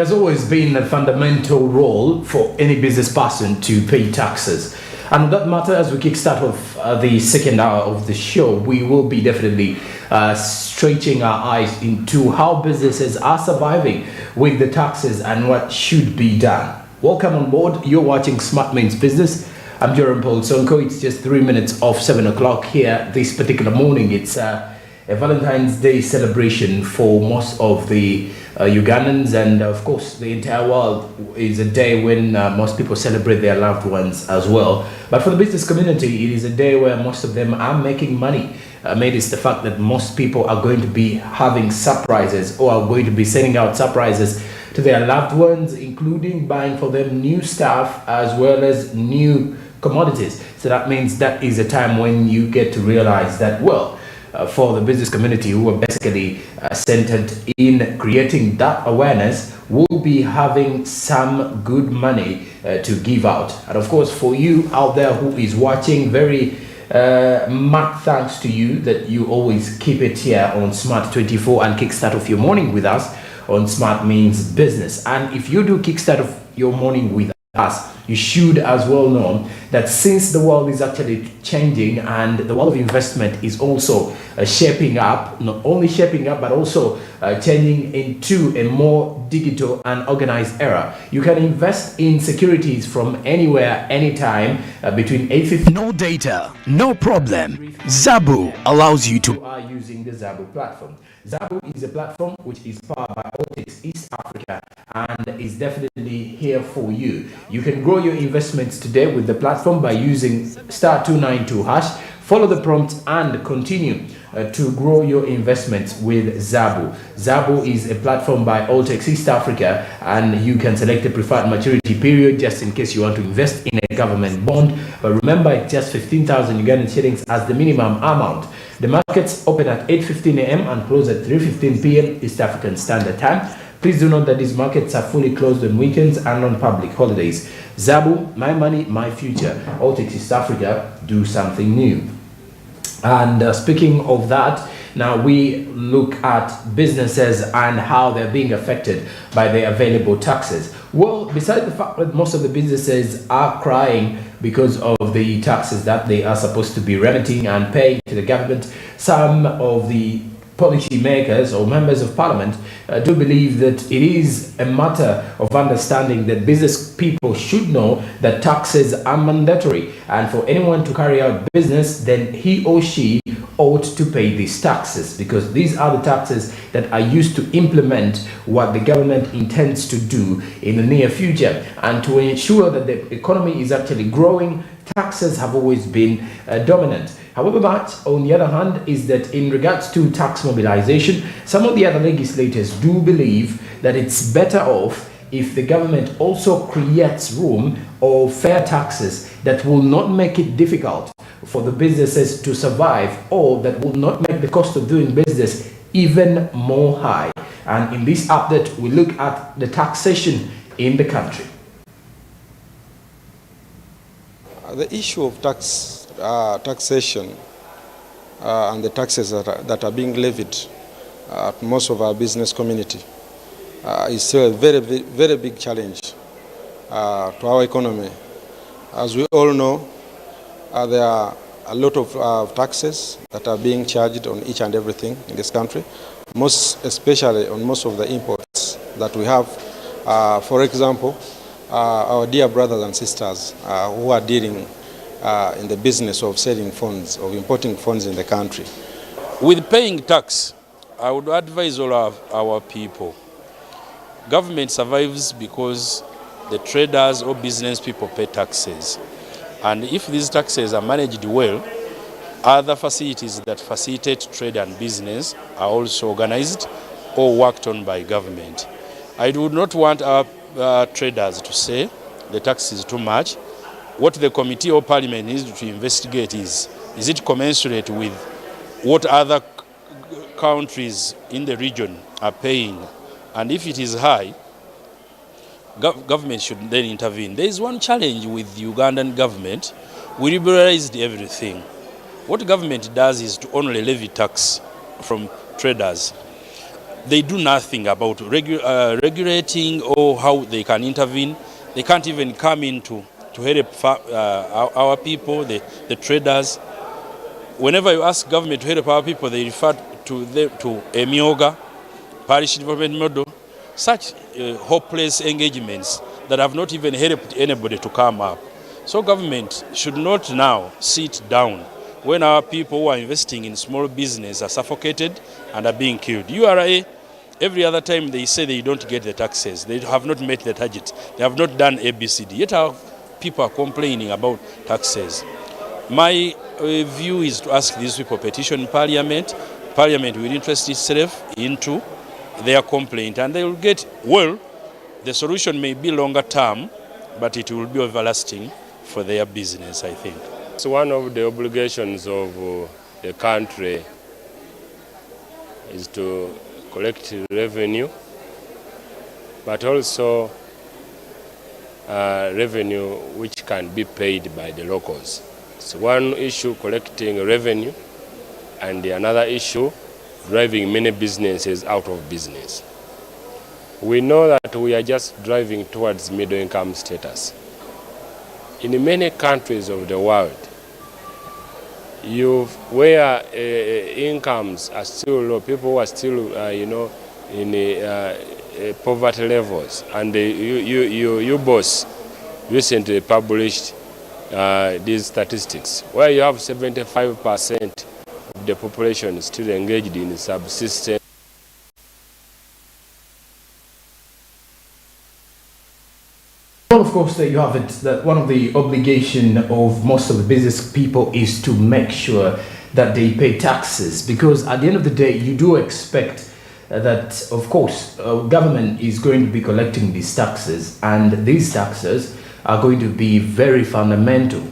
has always been a fundamental role for any business person to pay taxes. And on that matter, as we kickstart off the second hour of the show, we will be definitely stretching our eyes into how businesses are surviving with the taxes and what should be done. Welcome on board. You're watching Smart Means Business. I'm Joram Ssonko. It's just 3 minutes of 7 o'clock here this particular morning. It's a Valentine's Day celebration for most of the Ugandans, and of course the entire world. Is a day when most people celebrate their loved ones as well. But for the business community, it is a day where most of them are making money. Amidst the fact that most people are going to be having surprises or are going to be sending out surprises to their loved ones, including buying for them new stuff as well as new commodities. So that means that is a time when you get to realize that, well, for the business community who are basically centered in creating that awareness, will be having some good money to give out. And of course, for you out there who is watching, very much thanks to you that you always keep it here on Smart 24 and kickstart off your morning with us on Smart Means Business. And if you do kickstart off your morning with us, you should as well know that since the world is actually changing and the world of investment is also shaping up, not only shaping up but also changing into a more digital and organized era, you can invest in securities from anywhere, anytime, between 850. No data, no problem. Zabu allows you to. You are using the Zabu platform. Zabu is a platform which is powered by Optics East Africa and is definitely here for you. You can grow your investments today with the platform by using *292#. Follow the prompts and continue to grow your investments with Zabu. Zabu is a platform by Optics East Africa, and you can select a preferred maturity period just in case you want to invest in a government bond. But remember, it's just 15,000 Ugandan shillings as the minimum amount. The markets open at 8:15 a.m. and close at 3:15 p.m. East African Standard Time. Please do note that these markets are fully closed on weekends and on public holidays. Zabu, my money, my future. Optics East Africa, do something new. And speaking of that, now we look at businesses and how they're being affected by the available taxes. Well, besides the fact that most of the businesses are crying because of the taxes that they are supposed to be remitting and paying to the government, some of the policy makers or members of parliament do believe that it is a matter of understanding that business people should know that taxes are mandatory, and for anyone to carry out business, then he or she ought to pay these taxes, because these are the taxes that are used to implement what the government intends to do in the near future. And to ensure that the economy is actually growing, taxes have always been dominant. However, but on the other hand, is that in regards to tax mobilization, some of the other legislators do believe that it's better off if the government also creates room or fair taxes that will not make it difficult for the businesses to survive, or that will not make the cost of doing business even more high. And in this update, we look at the taxation in the country. The issue of taxation and the taxes that are being levied at most of our business community is still a very, very big challenge to our economy. As we all know, there are a lot of taxes that are being charged on each and everything in this country, most especially on most of the imports that we have. For example, our dear brothers and sisters who are dealing in the business of selling phones, of importing phones in the country. With paying tax, I would advise all of our people. Government survives because the traders or business people pay taxes. And if these taxes are managed well, other facilities that facilitate trade and business are also organized or worked on by government. I do not want our traders to say the tax is too much. What the committee or parliament needs to investigate is it commensurate with what other countries in the region are paying? And if it is high, government should then intervene. There is one challenge with the Ugandan government. We liberalized everything. What government does is to only levy tax from traders. they do nothing about regulating or how they can intervene. They can't even come in to help our people, the traders. Whenever you ask government to help our people, they refer to EMIOGA, Parish Development Model, such hopeless engagements that have not even helped anybody to come up. So government should not now sit down when our people who are investing in small business are suffocated and are being killed. URA, every other time they say they don't get the taxes, they have not met the target, they have not done ABCD, yet our people are complaining about taxes. My view is to ask these people petition Parliament. Parliament will interest itself into their complaint and they will get, well, the solution may be longer term, but it will be everlasting for their business, I think. So one of the obligations of the country is to collect revenue, but also revenue which can be paid by the locals. So one issue, collecting revenue, and another issue, driving many businesses out of business. We know that we are just driving towards middle income status. In many countries of the world, where incomes are still low, people are still, in poverty levels. And you boss recently published these statistics, where you have 75% of the population still engaged in subsistence. Well, of course, there you have it, that one of the obligation of most of the business people is to make sure that they pay taxes, because at the end of the day, you do expect that, of course, government is going to be collecting these taxes, and these taxes are going to be very fundamental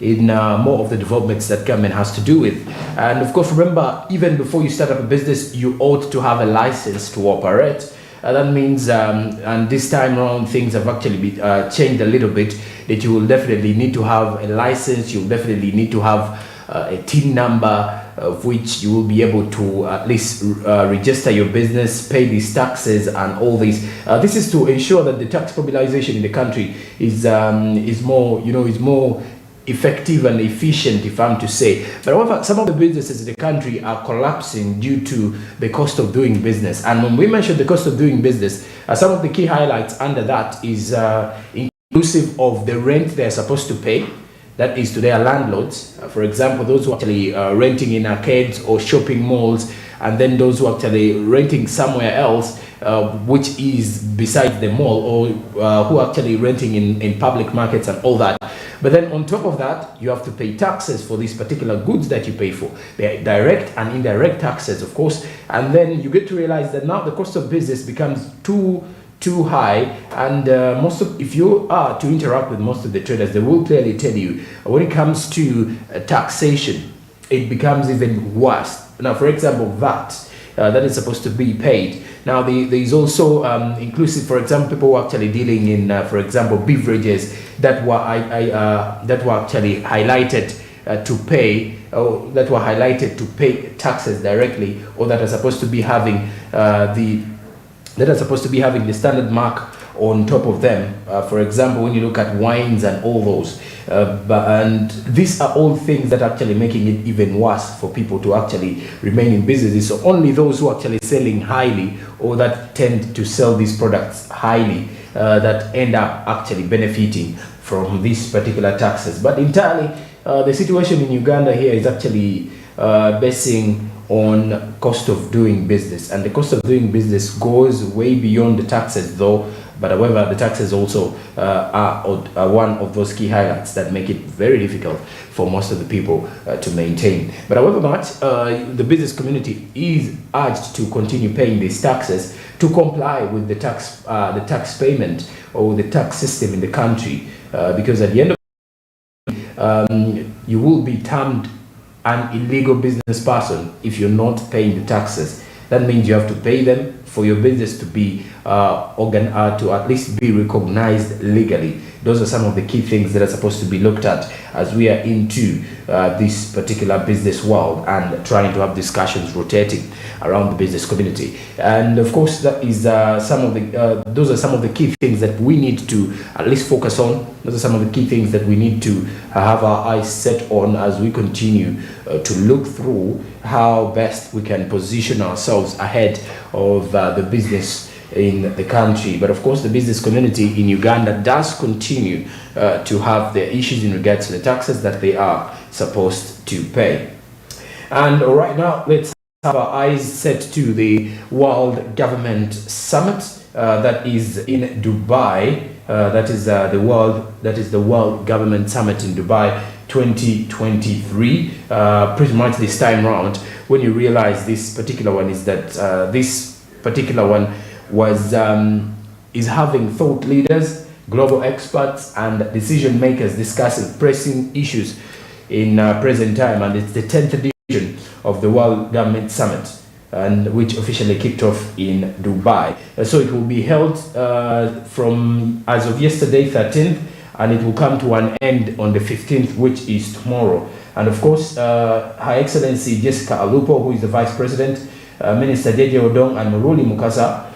in more of the developments that government has to do with. And of course, remember, even before you start up a business, you ought to have a license to operate. That means, and this time around, things have actually changed a little bit, that you will definitely need to have a license, you'll definitely need to have a TIN number, of which you will be able to at least register your business, pay these taxes and all these. This is to ensure that the tax mobilization in the country is more, is more effective and efficient, if I'm to say. But however, some of the businesses in the country are collapsing due to the cost of doing business. And when we mention the cost of doing business, some of the key highlights under that is inclusive of the rent they're supposed to pay, that is to their landlords. For example, those who are actually renting in arcades or shopping malls, and then those who are actually renting somewhere else, which is besides the mall, or who are actually renting in public markets and all that. But then on top of that, you have to pay taxes for these particular goods that you pay for. They are direct and indirect taxes, of course. And then you get to realize that now the cost of business becomes too high, and if you are to interact with most of the traders, they will clearly tell you when it comes to taxation, it becomes even worse. Now, for example, VAT, that is supposed to be paid. Now, there is also inclusive, for example, people who are actually dealing in, for example, beverages that were actually highlighted to pay, or that were highlighted to pay taxes directly, or that are supposed to be having the standard mark on top of them. For example, when you look at wines and all those, and these are all things that are actually making it even worse for people to actually remain in businesses. So only those who are actually selling highly, or that tend to sell these products highly, that end up actually benefiting from these particular taxes. But entirely, the situation in Uganda here is actually basing on cost of doing business, and the cost of doing business goes way beyond the taxes though. But however, the taxes also are one of those key highlights that make it very difficult for most of the people to maintain. But however much the business community is urged to continue paying these taxes to comply with the tax payment or the tax system in the country, because at the end of you will be termed an illegal business person if you're not paying the taxes. That means you have to pay them for your business to be to at least be recognized legally. those are some of the key things that are supposed to be looked at as we are into this particular business world and trying to have discussions rotating around the business community. And of course, that is those are some of the key things that we need to at least focus on. Those are some of the key things that we need to have our eyes set on as we continue to look through how best we can position ourselves ahead of the business in the country. But of course, the business community in Uganda does continue to have their issues in regards to the taxes that they are supposed to pay. And right now, let's have our eyes set to the World Government Summit that is in Dubai. That is the World Government Summit in Dubai 2023. Pretty much this time round, when you realize this particular one is that this particular one was is having thought leaders, global experts, and decision makers discussing pressing issues in present time, and it's the 10th edition of the World Government Summit, and which officially kicked off in Dubai. So it will be held from as of yesterday, 13th, and it will come to an end on the 15th, which is tomorrow. And of course, Her Excellency Jessica Alupo, who is the Vice President, Minister JJ Odong, and Muruli Mukasa,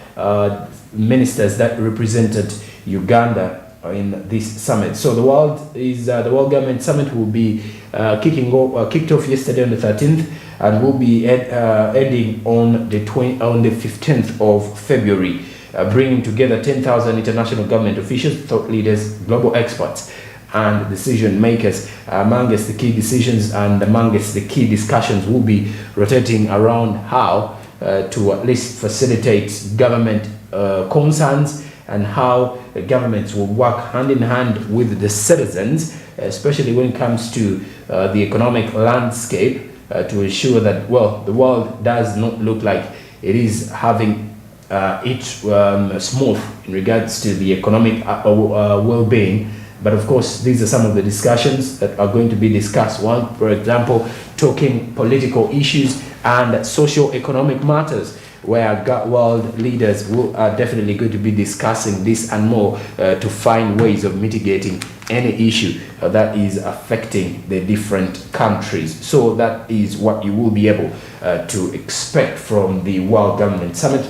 ministers that represented Uganda in this summit. So the World Government Summit will be kicked off yesterday on the 13th, and will be ending on the 15th of February, bringing together 10,000 international government officials, thought leaders, global experts, and decision makers. Amongst the key decisions and amongst the key discussions will be rotating around how to at least facilitate government concerns, and how the governments will work hand in hand with the citizens, especially when it comes to the economic landscape, to ensure that, well, the world does not look like it is having it smooth in regards to the economic well-being. But of course, these are some of the discussions that are going to be discussed. One, for example, talking political issues and socio-economic matters, where world leaders are definitely going to be discussing this and more to find ways of mitigating any issue that is affecting the different countries. So that is what you will be able to expect from the World Government Summit,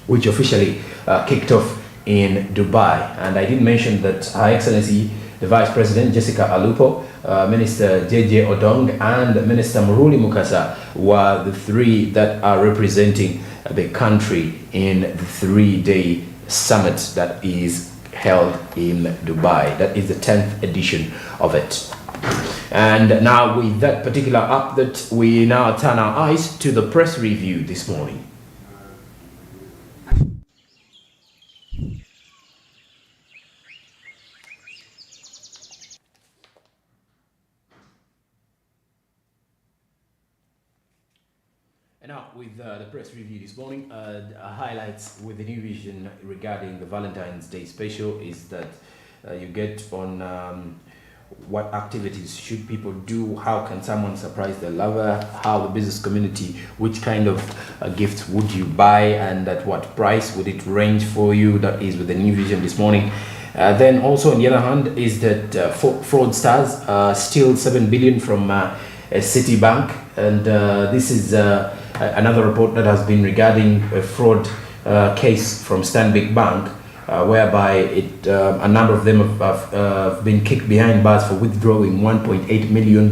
which officially kicked off in Dubai. And I did mention that Her Excellency the Vice President Jessica Alupo, Minister JJ Odong, and Minister Muruli Mukasa were the three that are representing the country in the 3-day summit that is held in Dubai. That is the 10th edition of it. And now, with that particular update, we now turn our eyes to the press review this morning. And now, with the press review this morning, highlights with the new vision regarding the Valentine's Day special is that you get on what activities should people do, how can someone surprise their lover, how the business community, which kind of gifts would you buy, and at what price would it range for you. That is with the new vision this morning. Then also on the other hand is that fraudsters steal 7 billion from Citibank, and this is another report that has been regarding a fraud case from Stanbic Bank, whereby a number of them have been kicked behind bars for withdrawing $1.8 million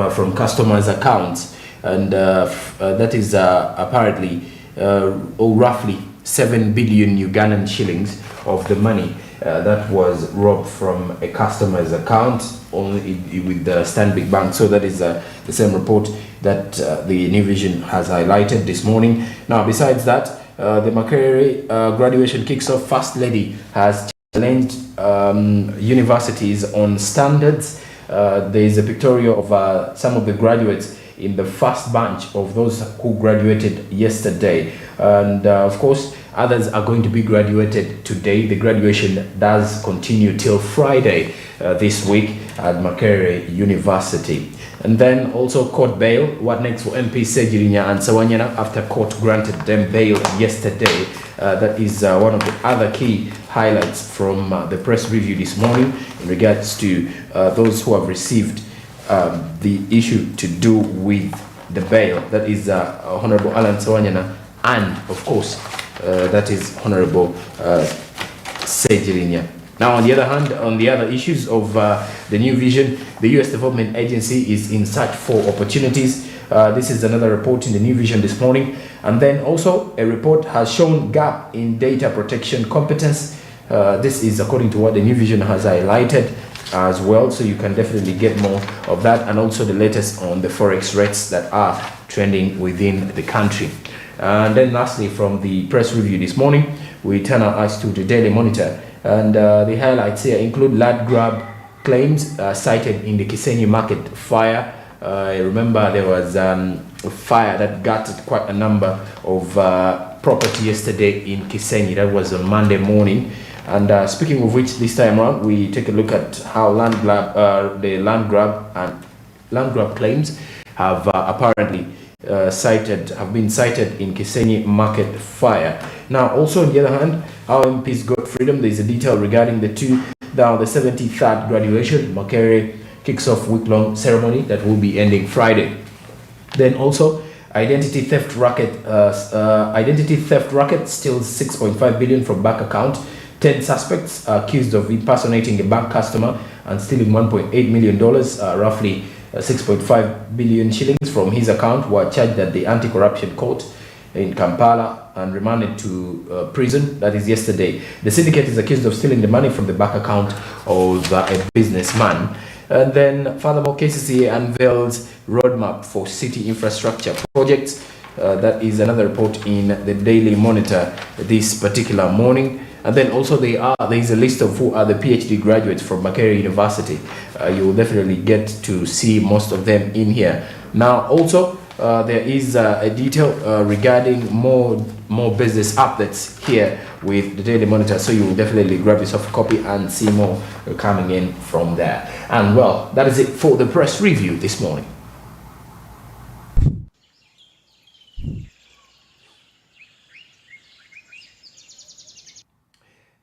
from customers' accounts, and that is apparently roughly 7 billion Ugandan shillings of the money that was robbed from a customer's account only with the Stanbic Bank. So that is the same report that the New Vision has highlighted this morning. Now, besides that, the Makerere graduation kicks off. First Lady has challenged universities on standards. There is a pictorial of some of the graduates in the first batch of those who graduated yesterday, and of course others are going to be graduated today. The graduation does continue till Friday this week at Makerere University. And then also court bail. What next for MP Sejirinya and Sawanyana after court granted them bail yesterday? That is one of the other key highlights from the press review this morning in regards to those who have received the issue to do with the bail. That is Honorable Alan Sawanyana, and of course that is Honorable Sejirinya. Now, on the other hand, on the other issues of the New Vision, the U.S. Development Agency is in search for opportunities. This is another report in the New Vision this morning. And then also a report has shown gap in data protection competence. This is according to what the New Vision has highlighted as well. So you can definitely get more of that, and also the latest on the forex rates that are trending within the country. And then lastly, from the press review this morning, we turn our eyes to the Daily Monitor. And the highlights here include land grab claims cited in the Kisenyi market fire. I remember there was a fire that gutted quite a number of property yesterday in Kisenyi. That was on Monday morning. And speaking of which, this time around, we take a look at how the land grab claims have apparently been cited in Kisenyi market fire. Now, also on the other hand, our MPs got freedom. There is a detail regarding the 73rd graduation. Makere kicks off week-long ceremony that will be ending Friday. Then also, identity theft racket steals 6.5 billion from bank account. 10 suspects are accused of impersonating a bank customer and stealing $1.8 million, roughly 6.5 billion shillings from his account, were charged at the anti-corruption court in Kampala and remanded to prison. That is yesterday. The syndicate is accused of stealing the money from the bank account of a businessman. And then furthermore, KCCA unveils roadmap for city infrastructure projects. That is another report in the Daily Monitor this particular morning. And then also there is a list of who are the PhD graduates from Makere University. You will definitely get to see most of them in here. Now also there is a detail regarding more business updates here with the Daily Monitor, so you will definitely grab yourself a copy and see more coming in from there. And well, that is it for the press review this morning.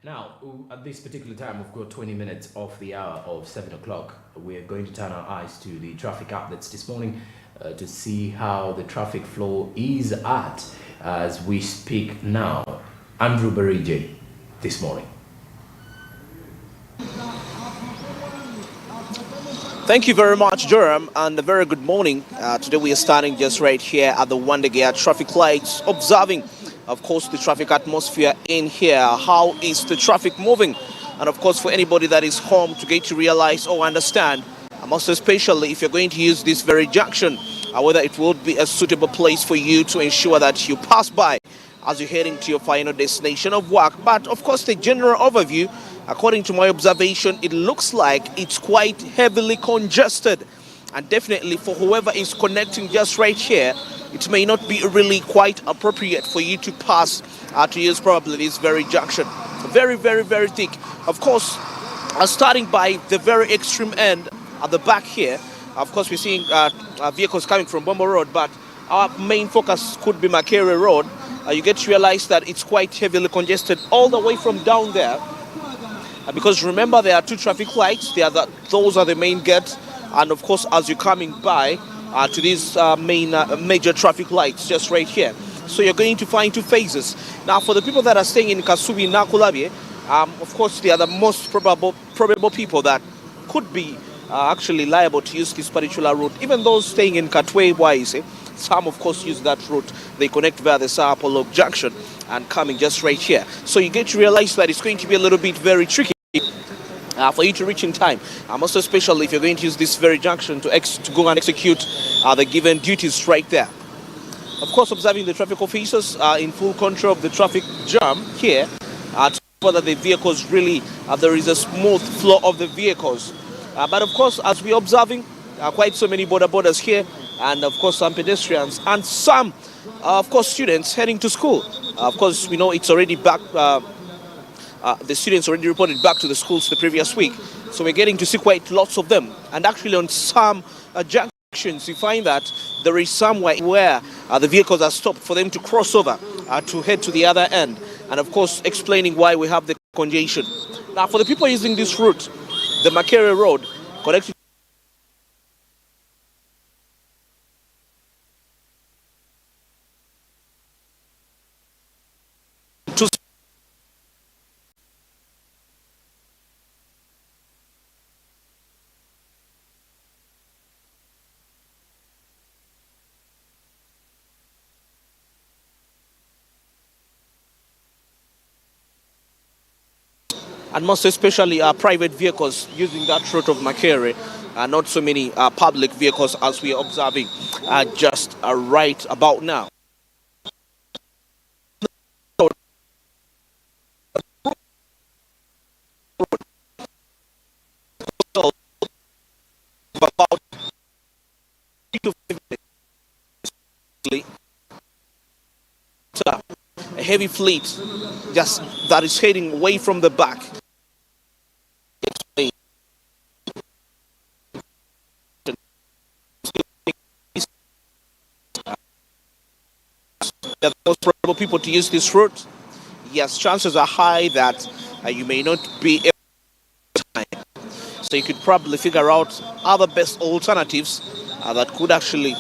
Now, at this particular time, we've got 20 minutes off the hour of 7 o'clock. We're going to turn our eyes to the traffic updates this morning to see how the traffic flow is at as we speak now. Andrew Barigye this morning. Thank you very much, Joram, and a very good morning. Today we are standing just right here at the Wandegear traffic lights, observing, of course, the traffic atmosphere in here. How is the traffic moving? And of course, for anybody that is home to get to realize or understand, most especially if you're going to use this very junction, whether it will be a suitable place for you to ensure that you pass by as you're heading to your final destination of work. But of course, the general overview, according to my observation, it looks like it's quite heavily congested. And definitely for whoever is connecting just right here, it may not be really quite appropriate for you to pass to use probably this very junction. Very, very, very thick. Of course, starting by the very extreme end at the back here, of course, we're seeing vehicles coming from Bombo Road, but our main focus could be Makere Road. You get to realize that it's quite heavily congested all the way from down there. Because remember, there are two traffic lights. Those are the main gates. And of course, as you're coming by to these major traffic lights just right here. So you're going to find two phases. Now, for the people that are staying in Kasubi and Nakulabye, of course, they are the most probable people that could be actually liable to use this particular route. Even those staying in Katwe Wise, some of course use that route. They connect via the Sao Paulo junction and coming just right here. So you get to realize that it's going to be a little bit very tricky for you to reach in time. Most especially if you're going to use this very junction to go and execute the given duties right there. Of course, observing the traffic officers in full control of the traffic jam here to ensure that the vehicles really, there is a smooth flow of the vehicles. But of course, as we're observing, quite so many borders here, and of course some pedestrians and some, of course, students heading to school. Of course, we know it's already back, the students already reported back to the schools the previous week. So we're getting to see quite lots of them. And actually on some junctions, you find that there is somewhere where the vehicles are stopped for them to cross over to head to the other end. And of course, explaining why we have the congestion. Now, for the people using this route, the Makere Road connecting to and most especially private vehicles using that route of Makere, not so many public vehicles as we are observing just right about now. About 3 to 5 minutes. A heavy fleet just that is heading away from the back. The most probable people to use this route, yes, chances are high that you may not be able to time. So you could probably figure out other best alternatives that could actually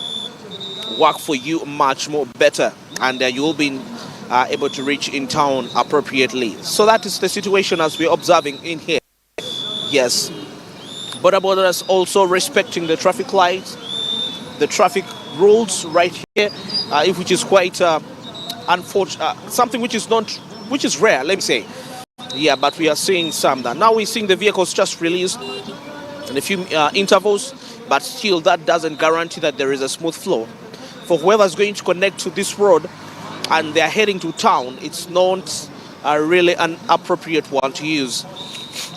work for you much more better, and you will be able to reach in town appropriately. So that is the situation as we're observing in here. Yes, borders also respecting the traffic lights, the traffic rules right here, which is quite unfortunate, something which is rare, let me say. Yeah, but we are seeing some that now we're seeing the vehicles just released in a few intervals, but still that doesn't guarantee that there is a smooth flow. For whoever's going to connect to this road and they're heading to town, it's not really an appropriate one to use.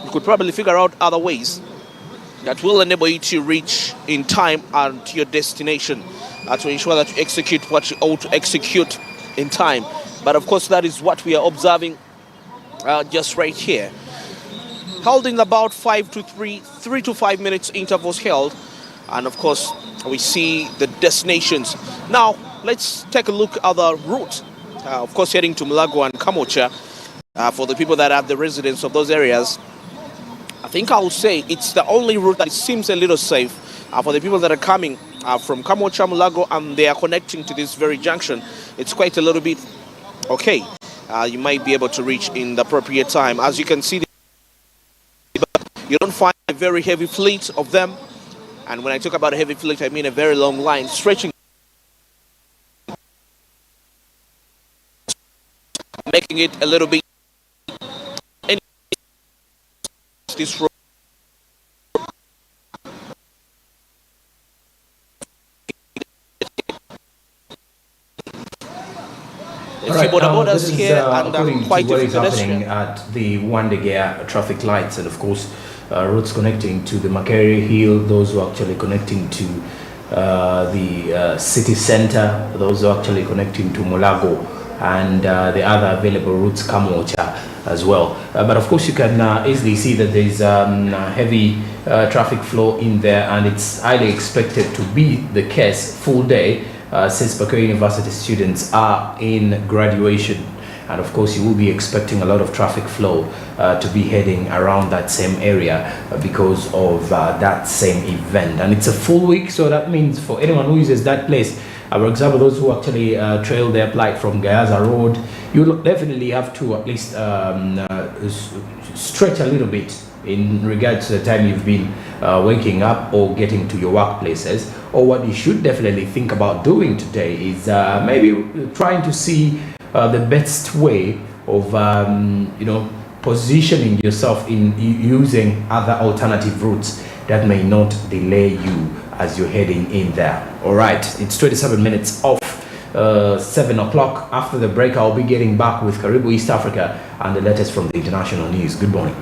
You could probably figure out other ways that will enable you to reach in time and to your destination to ensure that you execute what you ought to execute in time. But of course, that is what we are observing just right here. Held in about 3 to 5 minutes intervals held. And of course, we see the destinations. Now, let's take a look at the route. Of course, heading to Mulago and Kamocha. For the people that have the residents of those areas, I think I will say it's the only route that seems a little safe. For the people that are coming from Kamocha, Mulago, and they are connecting to this very junction, it's quite a little bit okay. You might be able to reach in the appropriate time. As you can see, you don't find a very heavy fleet of them. And when I talk about a heavy fleet, I mean a very long line stretching, making it a little bit. This road. This is here according and to quite what is pedestrian. happening at the Wandegea traffic lights, and of course roads connecting to the Makere Hill, those who are actually connecting to the city center, those who are actually connecting to Mulago, and the other available routes Kamocha as well. But of course you can easily see that there is heavy traffic flow in there, and it's highly expected to be the case full day since Bakau University students are in graduation. And of course, you will be expecting a lot of traffic flow to be heading around that same area because of that same event. And it's a full week, so that means for anyone who uses that place, for example, those who actually trail their flight from Gayaza Road, you'll definitely have to at least stretch a little bit in regards to the time you've been waking up or getting to your workplaces. Or what you should definitely think about doing today is maybe trying to see the best way of positioning yourself in using other alternative routes that may not delay you as you're heading in there. All right, it's 27 minutes off 7 o'clock. After the break, I'll be getting back with Karibu East Africa and the latest from the international news. Good morning.